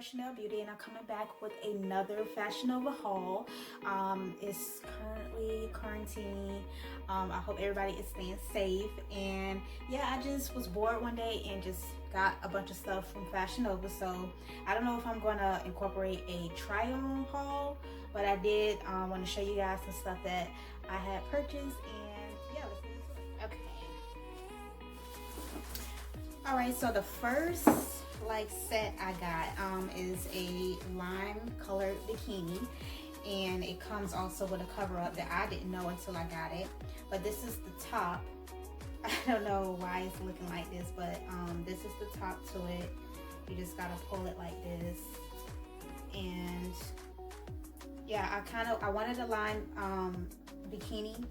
Chenelle Beauty, and I'm coming back with another Fashion Nova haul. It's currently quarantine. I hope everybody is staying safe. And yeah, I just was bored one day and just got a bunch of stuff from Fashion Nova. So I don't know if I'm going to incorporate a try-on haul, but I did want to show you guys some stuff that I had purchased. And yeah, let's get into it. Okay. All right, so the first set I got is a lime colored bikini, and it comes also with a cover up that I didn't know until I got it. But this is the top. I don't know why it's looking like this, but this is the top to it. You just gotta pull it like this. And yeah, I wanted a lime bikini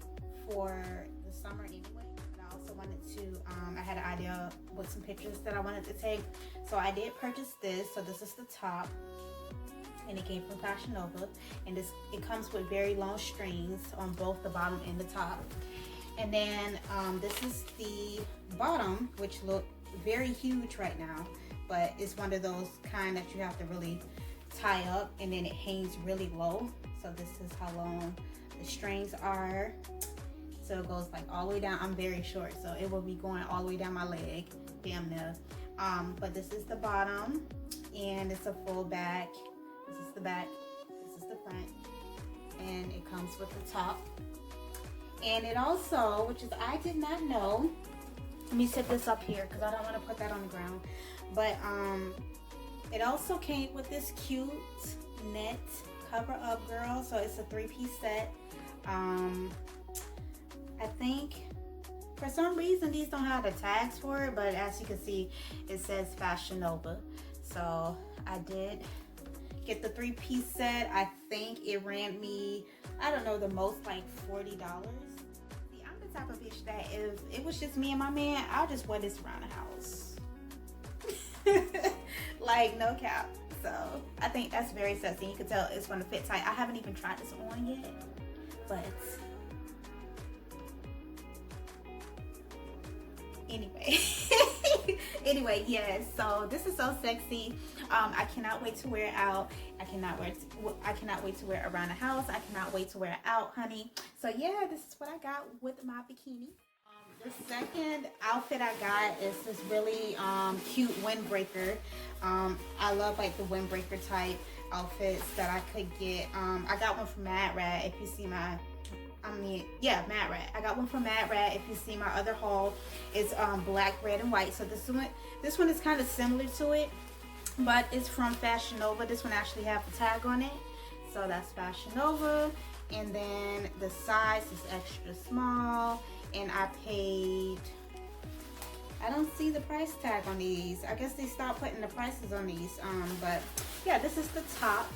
for the summer anyway. I also wanted to, I had an idea with some pictures that I wanted to take. So I did purchase this. So this is the top, and it came from Fashion Nova. And it comes with very long strings on both the bottom and the top. And then this is the bottom, which look very huge right now, but it's one of those kind that you have to really tie up, and then it hangs really low. So this is how long the strings are. So it goes like all the way down. I'm very short, so it will be going all the way down my leg, damn near. But this is the bottom, and it's a full back. This is the back, this is the front, and it comes with the top. And it also, which is I did not know, let me set this up here because I don't want to put that on the ground, but it also came with this cute net cover up, girl. So it's a 3-piece set. I think for some reason these don't have the tags for it, but as you can see, it says Fashion Nova. So I did get the 3-piece set. I think it ran me, I don't know, the most like $40. See, I'm the type of bitch that if it was just me and my man, I'll just wear this around the house. Like, no cap. So I think that's very sexy. You can tell it's going to fit tight. I haven't even tried this on yet, but anyway, yes, so this is so sexy. I cannot wait to wear it out. I cannot wait to wear it around the house. I cannot wait to wear it out, honey. So yeah, this is what I got with my bikini. The second outfit I got is this really cute windbreaker. I love like the windbreaker type outfits that I could get. I got one from Mad Rat. If you see my Mad Rat. I got one from Mad Rat. If you see my other haul, it's black, red, and white. So this one is kind of similar to it, but it's from Fashion Nova. This one actually has the tag on it. So that's Fashion Nova. And then the size is extra small. And I paid, I don't see the price tag on these. I guess they stopped putting the prices on these. But yeah, this is the top.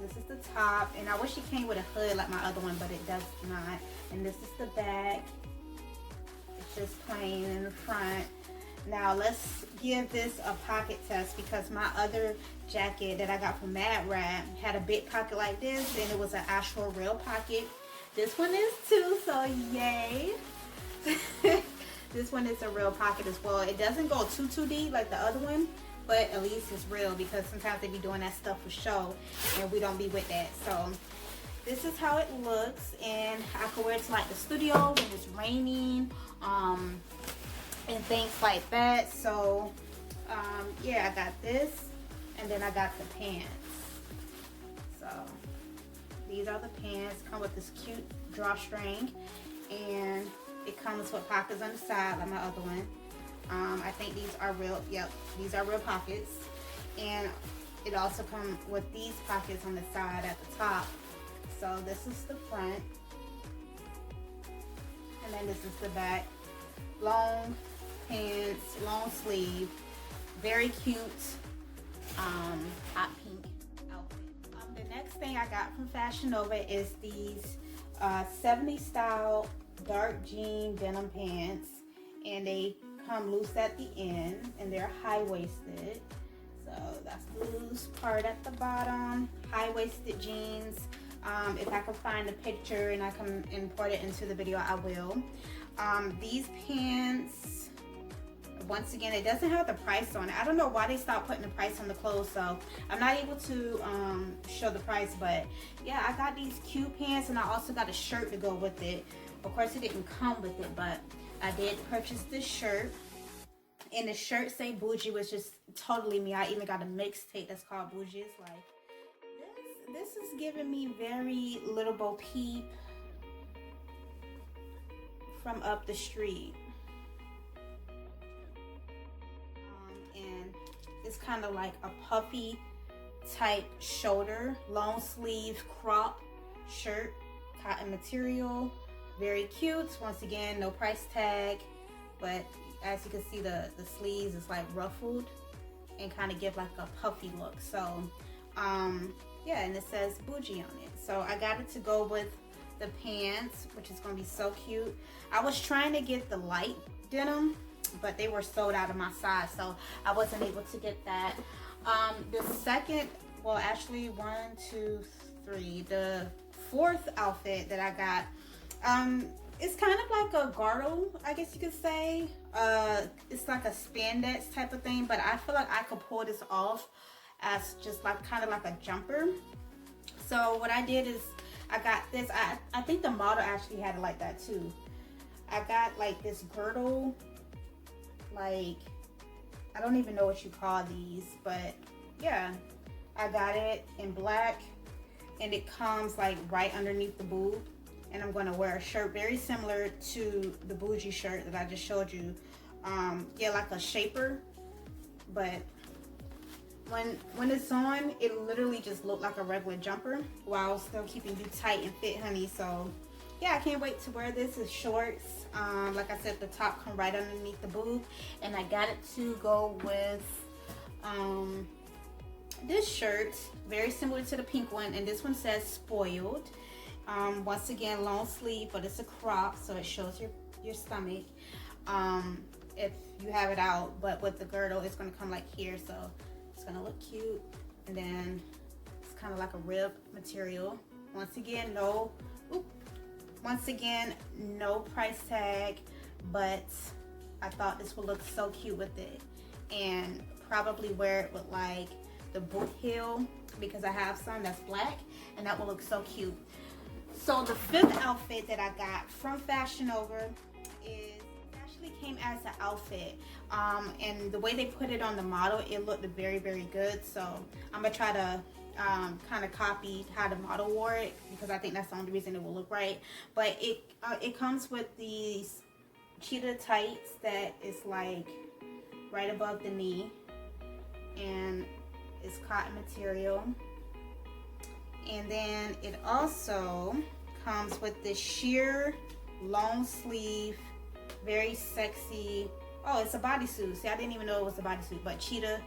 This is the top, and I wish it came with a hood like my other one, but it does not. And this is the back. It's just plain in the front. Now let's give this a pocket test, because my other jacket that I got from Mad Rat had a big pocket like this, and it was an actual real pocket. This one is too, so yay. This one is a real pocket as well. It doesn't go too deep like the other one, but at least it's real, because sometimes they be doing that stuff for show and we don't be with that. So this is how it looks, and I could wear it to like the studio when it's raining and things like that. So yeah, I got this, and then I got the pants. So these are the pants. Come with this cute drawstring, and it comes with pockets on the side like my other one. I think these are real, yep, these are real pockets. And it also comes with these pockets on the side at the top. So this is the front, and then this is the back. Long pants, long sleeve, very cute hot pink outfit. The next thing I got from Fashion Nova is these 70s style dark jean denim pants, and they come loose at the end, and they're high-waisted. So that's the loose part at the bottom. High-waisted jeans. If I can find a picture and I can import it into the video, I will. These pants are once again, it doesn't have the price on it. I don't know why they stopped putting the price on the clothes, so I'm not able to show the price. But yeah, I got these cute pants, and I also got a shirt to go with it. Of course, it didn't come with it, but I did purchase this shirt. And the shirt say Bougie, which is totally me. I even got a mixtape that's called Bougie. It's like, this is giving me very Little Bo Peep from up the street. And it's kind of like a puffy type shoulder, long sleeve crop shirt, cotton material, very cute. Once again, no price tag, but as you can see, the sleeves is like ruffled and kind of give like a puffy look. So yeah, and it says Bougie on it. So I got it to go with the pants, which is gonna be so cute. I was trying to get the light denim, but they were sold out of my size, so I wasn't able to get that. The second, well, actually 1, 2, 3, the fourth outfit that I got, it's kind of like a girdle, I guess you could say. It's like a spandex type of thing, but I feel like I could pull this off as just like kind of like a jumper. So what I did is I got this, I think the model actually had it like that too. I got like this girdle, like, I don't even know what you call these, but yeah, I got it in black, and it comes like right underneath the boob. And I'm gonna wear a shirt very similar to the Bougie shirt that I just showed you. Yeah, like a shaper, but when it's on, it literally just looked like a regular jumper while still keeping you tight and fit, honey. So yeah, I can't wait to wear this. It's shorts. Like I said, the top come right underneath the boob, and I got it to go with this shirt, very similar to the pink one, and this one says Spoiled. Once again, long sleeve, but it's a crop, so it shows your stomach if you have it out. But with the girdle, it's going to come like here, so it's going to look cute. And then it's kind of like a rib material. Once again, no price tag, but I thought this would look so cute with it, and probably wear it with like the boot heel, because I have some that's black, and that will look so cute. So the fifth outfit that I got from Fashion Nova actually came as an outfit, and the way they put it on the model, it looked very, very good. So I'm gonna try to kind of copy how the model wore it, because I think that's the only reason it will look right. But it comes with these cheetah tights that is like right above the knee, and it's cotton material. And then it also comes with this sheer long sleeve, very sexy, oh, it's a bodysuit. See, I didn't even know it was a bodysuit, but cheetah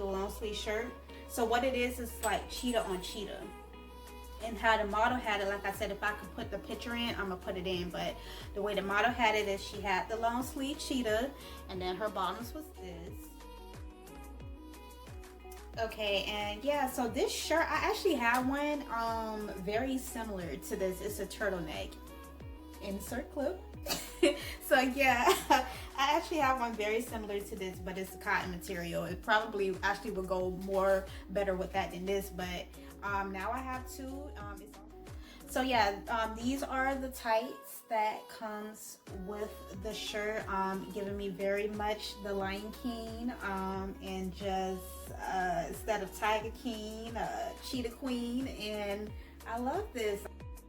long sleeve shirt. So what it is like cheetah on cheetah. And how the model had it, like I said, if I could put the picture in, I'm gonna put it in. But the way the model had it is she had the long sleeve cheetah, and then her bottoms was this. Okay, and yeah, so this shirt, I actually have one very similar to this. It's a turtleneck. Insert clip. So yeah, I actually have one very similar to this, but it's a cotton material. It probably actually would go more better with that than this, but now I have two. So yeah, these are the tights that comes with the shirt, giving me very much the Lion King, and just instead of Tiger King, Cheetah Queen, and I love this.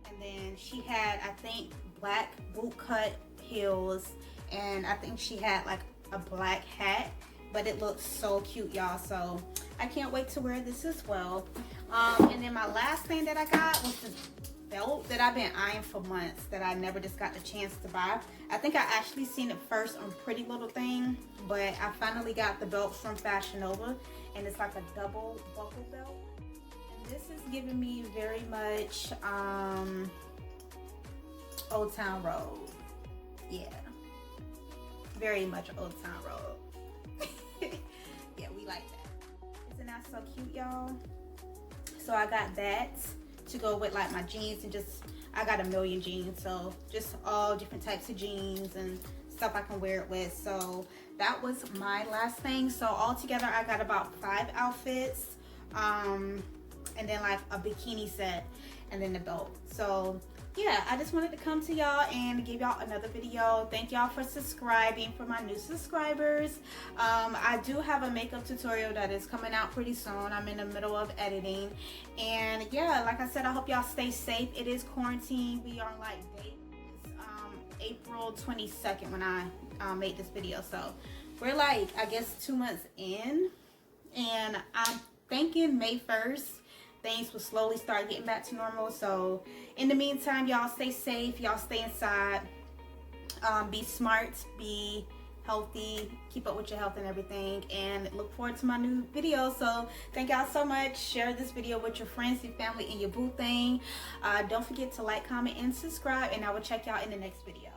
And then she had, I think, black boot cut heels, and I think she had like a black hat, but it looks so cute, y'all. So I can't wait to wear this as well. And then my last thing that I got was this belt that I've been eyeing for months, that I never just got the chance to buy. I think I actually seen it first on Pretty Little Thing, but I finally got the belt from Fashion Nova, and it's like a double buckle belt. And this is giving me very much Old Town Road. Yeah, very much Old Town Road. Yeah, we like that. Isn't that so cute, y'all? So I got that to go with like my jeans, and just I got a million jeans, so just all different types of jeans and stuff I can wear it with. So that was my last thing. So altogether I got about 5 outfits, and then like a bikini set, and then the belt. So yeah, I just wanted to come to y'all and give y'all another video. Thank y'all for subscribing. For my new subscribers, I do have a makeup tutorial that is coming out pretty soon. I'm in the middle of editing, and yeah, like I said, I hope y'all stay safe. It is quarantine. We are like April 22nd when I made this video, so we're like, I guess 2 months in, and I'm thinking May 1st things will slowly start getting back to normal. So in the meantime, y'all stay safe, y'all stay inside, be smart, be healthy, keep up with your health and everything, and look forward to my new video. So thank y'all so much. Share this video with your friends, your family, and your boo thing. Don't forget to like, comment, and subscribe, and I will check y'all in the next video.